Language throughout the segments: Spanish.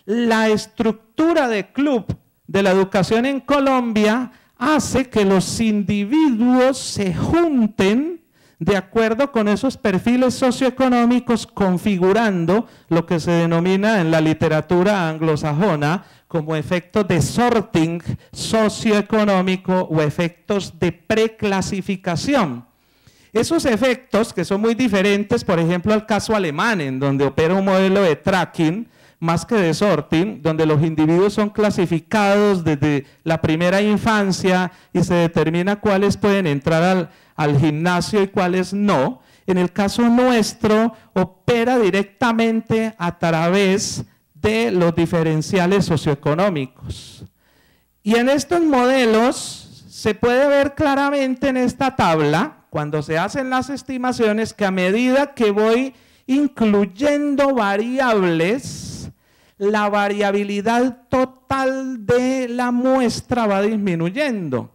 La estructura de club de la educación en Colombia hace que los individuos se junten de acuerdo con esos perfiles socioeconómicos, configurando lo que se denomina en la literatura anglosajona como efectos de sorting socioeconómico o efectos de preclasificación. Esos efectos, que son muy diferentes, por ejemplo, al caso alemán, en donde opera un modelo de tracking más que de sorting, donde los individuos son clasificados desde la primera infancia y se determina cuáles pueden entrar al gimnasio y cuáles no. En el caso nuestro, opera directamente a través de los diferenciales socioeconómicos. Y en estos modelos se puede ver claramente en esta tabla, cuando se hacen las estimaciones, que a medida que voy incluyendo variables, la variabilidad total de la muestra va disminuyendo.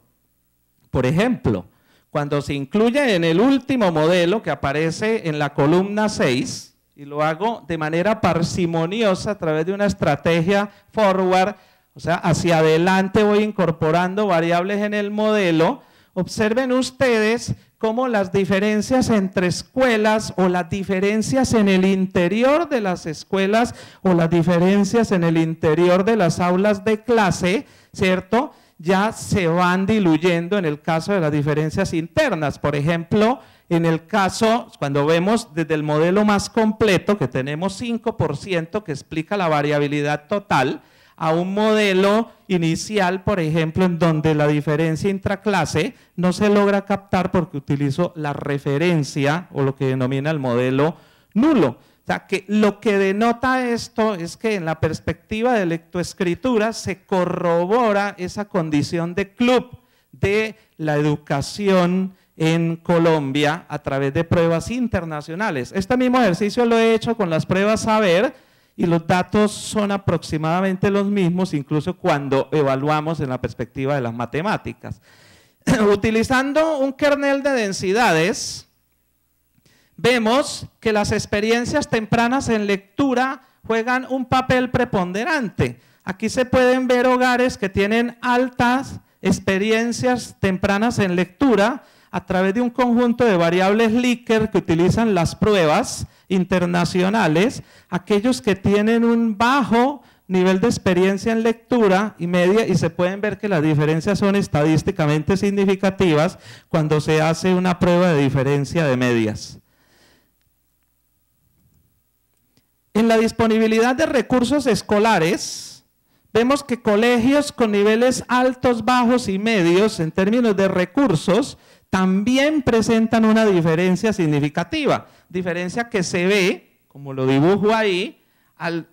Por ejemplo, cuando se incluye en el último modelo que aparece en la columna 6, y lo hago de manera parsimoniosa a través de una estrategia forward, o sea, hacia adelante voy incorporando variables en el modelo. Observen ustedes cómo las diferencias entre escuelas o las diferencias en el interior de las escuelas o las diferencias en el interior de las aulas de clase, ¿cierto?, ya se van diluyendo en el caso de las diferencias internas. Por ejemplo, en el caso, cuando vemos desde el modelo más completo, que tenemos 5% que explica la variabilidad total, a un modelo inicial, por ejemplo, en donde la diferencia intraclase no se logra captar porque utilizo la referencia o lo que denomina el modelo nulo. O sea, que lo que denota esto es que en la perspectiva de lectoescritura se corrobora esa condición de club de la educación en Colombia a través de pruebas internacionales. Este mismo ejercicio lo he hecho con las pruebas Saber y los datos son aproximadamente los mismos, incluso cuando evaluamos en la perspectiva de las matemáticas. Utilizando un kernel de densidades, vemos que las experiencias tempranas en lectura juegan un papel preponderante. Aquí se pueden ver hogares que tienen altas experiencias tempranas en lectura a través de un conjunto de variables Likert que utilizan las pruebas internacionales, aquellos que tienen un bajo nivel de experiencia en lectura y media, y se pueden ver que las diferencias son estadísticamente significativas cuando se hace una prueba de diferencia de medias. En la disponibilidad de recursos escolares, vemos que colegios con niveles altos, bajos y medios en términos de recursos también presentan una diferencia significativa, diferencia que se ve, como lo dibujo ahí, al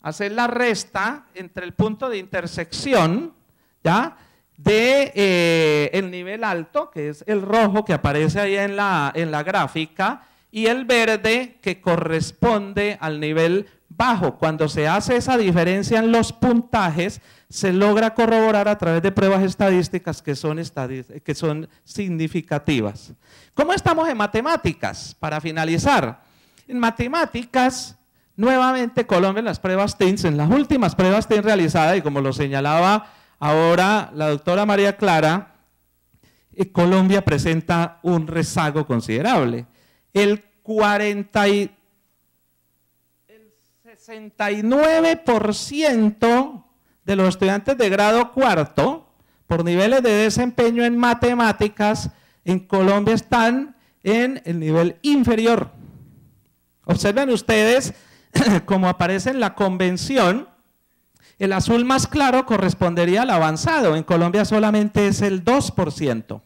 hacer la resta entre el punto de intersección, ¿ya?, de el nivel alto, que es el rojo que aparece ahí en la gráfica, y el verde que corresponde al nivel bajo. Cuando se hace esa diferencia en los puntajes, se logra corroborar a través de pruebas estadísticas que son significativas. ¿Cómo estamos en matemáticas? Para finalizar, en matemáticas, nuevamente Colombia en las pruebas TIMSS, en las últimas pruebas TIMSS realizadas, y como lo señalaba ahora la doctora María Clara, Colombia presenta un rezago considerable. El 69% de los estudiantes de grado cuarto, por niveles de desempeño en matemáticas, en Colombia están en el nivel inferior. Observen ustedes, como aparece en la convención, el azul más claro correspondería al avanzado. En Colombia solamente es el 2%.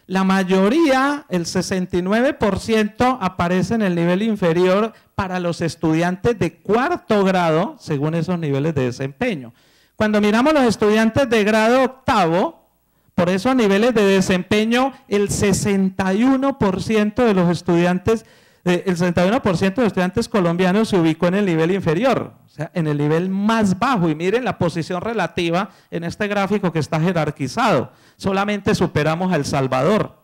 La mayoría, el 69%, aparece en el nivel inferior para los estudiantes de cuarto grado, según esos niveles de desempeño. Cuando miramos los estudiantes de grado octavo, por esos niveles de desempeño, el 61% de los estudiantes, colombianos se ubicó en el nivel inferior, o sea, en el nivel más bajo. Y miren la posición relativa en este gráfico que está jerarquizado. Solamente superamos a El Salvador.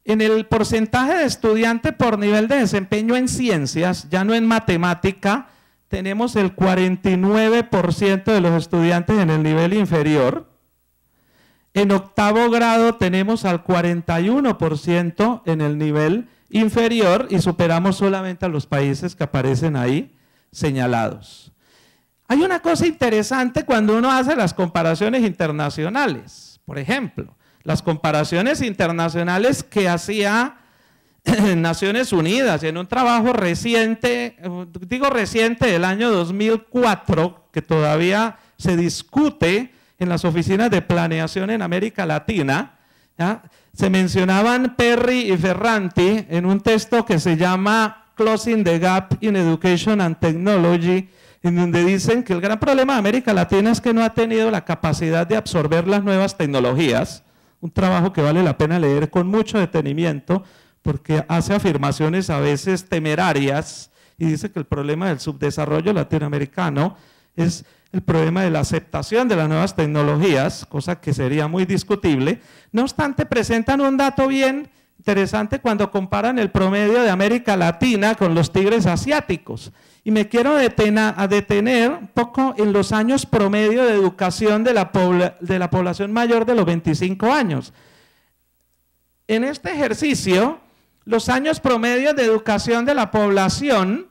En el porcentaje de estudiante por nivel de desempeño en ciencias, ya no en matemática, tenemos el 49% de los estudiantes en el nivel inferior. En octavo grado tenemos al 41% en el nivel inferior y superamos solamente a los países que aparecen ahí señalados. Hay una cosa interesante cuando uno hace las comparaciones internacionales. Por ejemplo, las comparaciones internacionales que hacía Naciones Unidas en un trabajo reciente, digo reciente, del año 2004, que todavía se discute en las oficinas de planeación en América Latina, ¿ya? Se mencionaban Perry y Ferranti en un texto que se llama Closing the Gap in Education and Technology, en donde dicen que el gran problema de América Latina es que no ha tenido la capacidad de absorber las nuevas tecnologías, un trabajo que vale la pena leer con mucho detenimiento, porque hace afirmaciones a veces temerarias y dice que el problema del subdesarrollo latinoamericano es el problema de la aceptación de las nuevas tecnologías, cosa que sería muy discutible. No obstante, presentan un dato bien interesante cuando comparan el promedio de América Latina con los tigres asiáticos. Y me quiero detener un poco en los años promedio de educación de la población mayor de los 25 años. En este ejercicio, los años promedio de educación de la población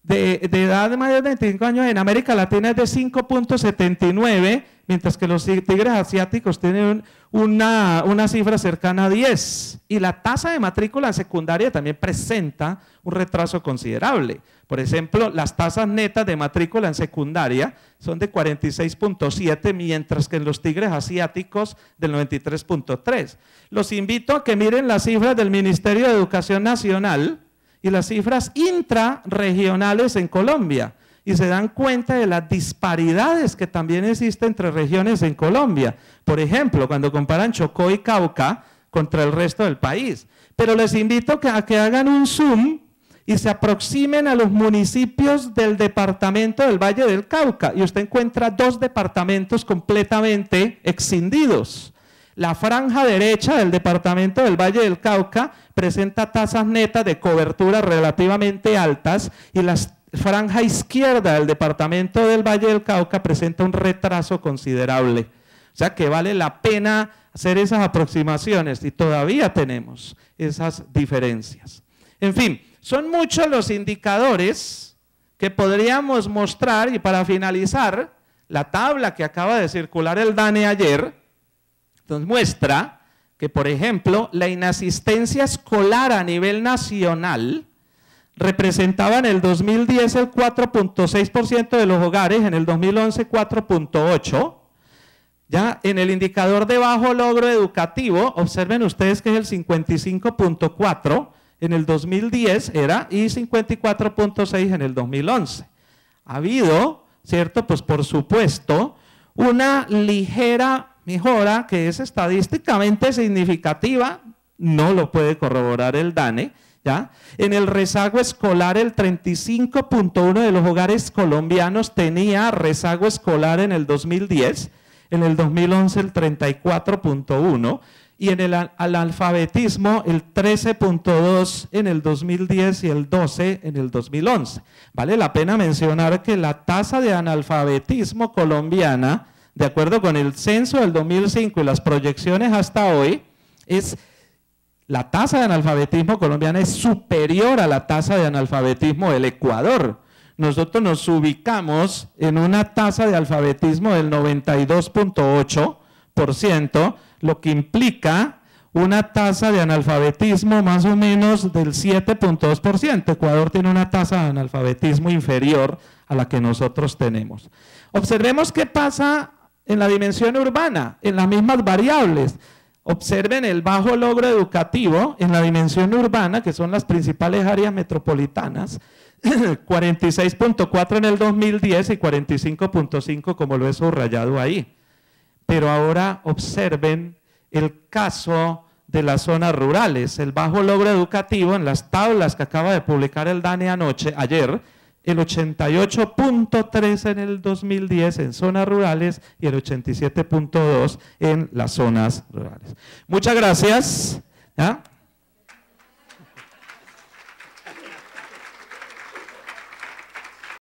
de edad de mayor de 25 años en América Latina es de 5.79, mientras que los tigres asiáticos tienen una cifra cercana a 10. Y la tasa de matrícula en secundaria también presenta un retraso considerable. Por ejemplo, las tasas netas de matrícula en secundaria son de 46.7, mientras que en los tigres asiáticos del 93.3. Los invito a que miren las cifras del Ministerio de Educación Nacional y las cifras intrarregionales en Colombia, y se dan cuenta de las disparidades que también existen entre regiones en Colombia. Por ejemplo, cuando comparan Chocó y Cauca contra el resto del país. Pero les invito a que hagan un zoom y se aproximen a los municipios del departamento del Valle del Cauca, y usted encuentra dos departamentos completamente escindidos. La franja derecha del departamento del Valle del Cauca presenta tasas netas de cobertura relativamente altas, y la franja izquierda del departamento del Valle del Cauca presenta un retraso considerable. O sea que vale la pena hacer esas aproximaciones, y todavía tenemos esas diferencias. En fin, son muchos los indicadores que podríamos mostrar, y para finalizar, la tabla que acaba de circular el DANE ayer, nos muestra que, por ejemplo, la inasistencia escolar a nivel nacional representaba en el 2010 el 4.6% de los hogares, en el 2011 4.8%. Ya en el indicador de bajo logro educativo, observen ustedes que es el 55.4%, en el 2010 era, y 54.6% en el 2011. Ha habido, ¿cierto? Pues por supuesto, una ligera mejora que es estadísticamente significativa, no lo puede corroborar el DANE, ¿ya? En el rezago escolar, el 35.1% de los hogares colombianos tenía rezago escolar en el 2010, en el 2011 el 34.1%, y en el analfabetismo el 13.2% en el 2010 y el 12% en el 2011. Vale la pena mencionar que la tasa de analfabetismo colombiana, de acuerdo con el censo del 2005 y las proyecciones hasta hoy, la tasa de analfabetismo colombiana es superior a la tasa de analfabetismo del Ecuador. Nosotros nos ubicamos en una tasa de alfabetismo del 92.8%, lo que implica una tasa de analfabetismo más o menos del 7.2%. Ecuador tiene una tasa de analfabetismo inferior a la que nosotros tenemos. Observemos qué pasa en la dimensión urbana, en las mismas variables. Observen el bajo logro educativo en la dimensión urbana, que son las principales áreas metropolitanas, 46.4 en el 2010 y 45.5 como lo he subrayado ahí. Pero ahora observen el caso de las zonas rurales, el bajo logro educativo en las tablas que acaba de publicar el DANE ayer, el 88.3 en el 2010 en zonas rurales y el 87.2 en las zonas rurales. Muchas gracias. ¿Ya?